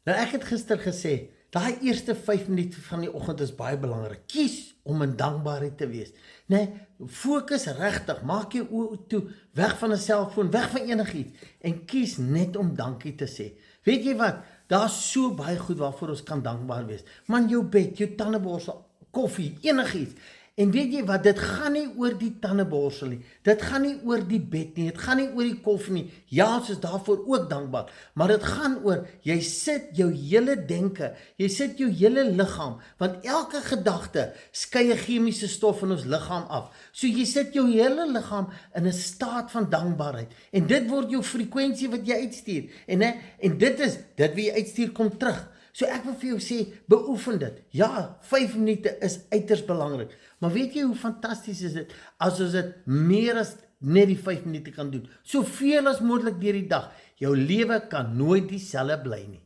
Nou ek het gister gesê, daai eerste 5 minute van die oggend is baie belangrik. Kies om in dankbaarheid te wees. Fokus regtig, maak jou oë toe, weg van 'n selfoon, weg van enigiets en kies net om dankie te sê. Weet jy wat? Daar's so baie goed waarvoor ons kan dankbaar wees. Man, jou bed, jou tandeborsel, koffie, enigiets. En weet jy wat, dit gaan nie oor die tandeborsel nie, dit gaan nie oor die bed nie, dit gaan nie oor die koffie nie, ja, ons is daarvoor ook dankbaar, maar dit gaan oor, jy sit jou hele denke, jy sit jou hele liggaam, want elke gedagte skei 'n chemiese stof in ons liggaam af, so jy sit jou hele liggaam in 'n staat van dankbaarheid, en dit word jou frekwensie wat jy uitstuur, en dit is, dit wat jy uitstuur kom terug. So ek wil vir jou sê, beoefen dit. Ja, 5 minute is uiters belangrik. Maar weet jy hoe fantasties is dit as ons dit meer as net die 5 minute kan doen? Soveel as moontlik deur die dag. Jou lewe kan nooit dieselfde bly nie.